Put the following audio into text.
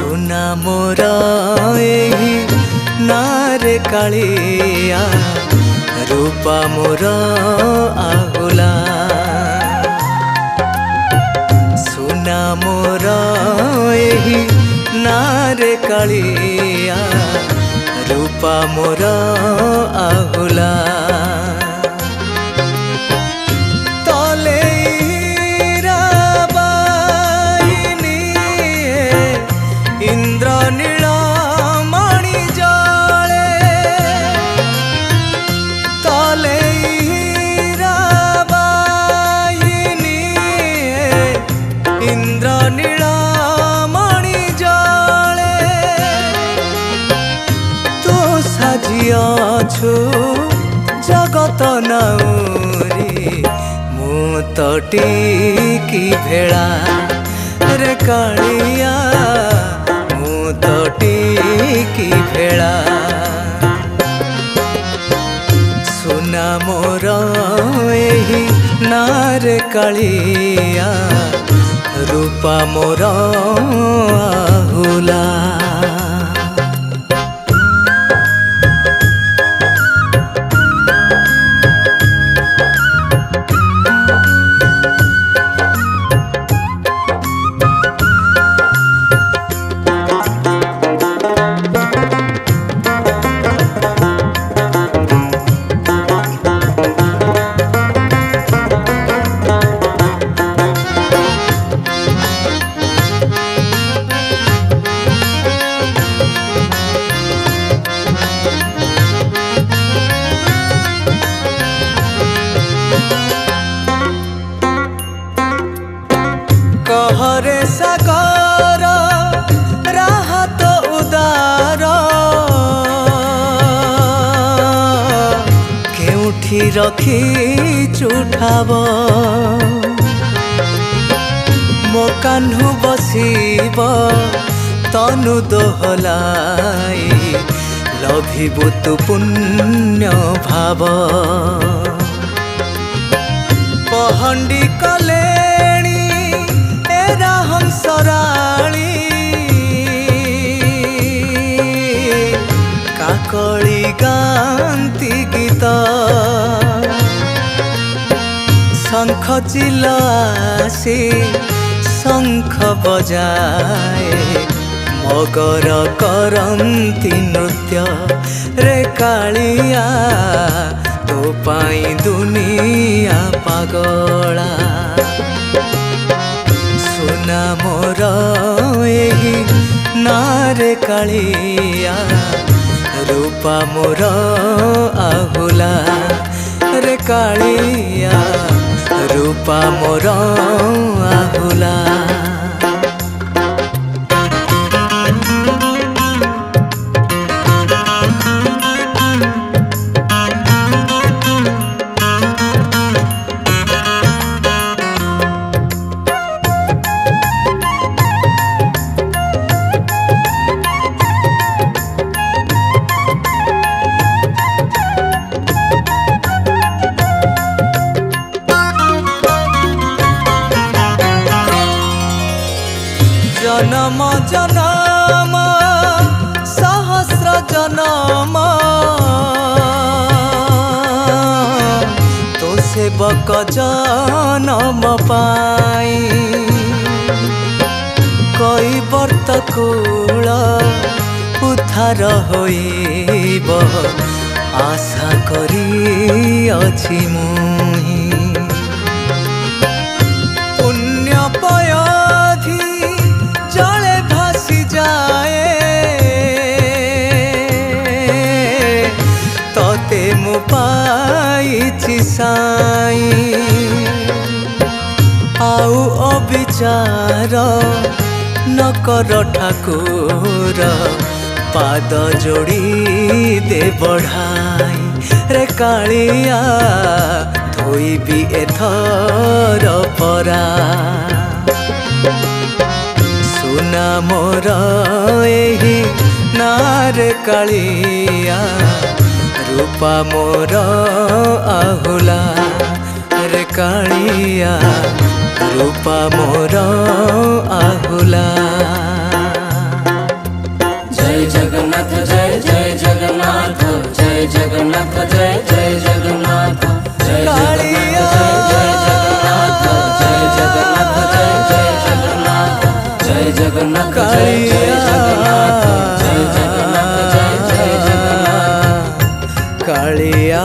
सुना मोर एही नारे कालिया रूपा मोर आहुला सुना मोर एही नारे कालिया रूपा मोर आहुला छु जगत नाउरी मु तो टिकी भेड़ा रे कालिया मु तो टिकी भेड़ा सुना मोर एही नारे कालिया रूपा मोर आहुला कहरे सागर राहा तो उदार केउठी रखी चुठाव मो कान्हु बसिब तनु दोहलाई लभिबु तु पुण्य भाव पहंडी कले हंसराली काकली गांती गीत शंख चिल्लासी शंख बजाए मगर करंती नृत्य रे कालिया तो पाई दुनिया पागला सुना मोर एही नारे कालिया रूपा मोर आहुला रे कालिया रूपा मोर आहुला जन्म जन्म सहस्र जन्म तो सेवक जन्म पाई कई वर्त कूल उद्धार होइब आशा करी अछि मुहि पुण्य पयाधि जले भासी जाए तते मु पाइछि साई आउ अविचार न कर ठाकुर पाद जोड़ी दे बढ़ाई रे कालिया धोइबी एथर परा सुना मोर एही नारे कालिया रूपा मोर आहुला रे कालिया रूपा मोर आहुला। जगन्नाथ जय जय जगन्नाथ जय कालिया जगन्नाथ जय जगन्नाथ जय जय जगन्नाथ जय जगन्नाथ जय जय जगन्नाथ जय जगन्नाथ जय जय जगन्नाथ कालिया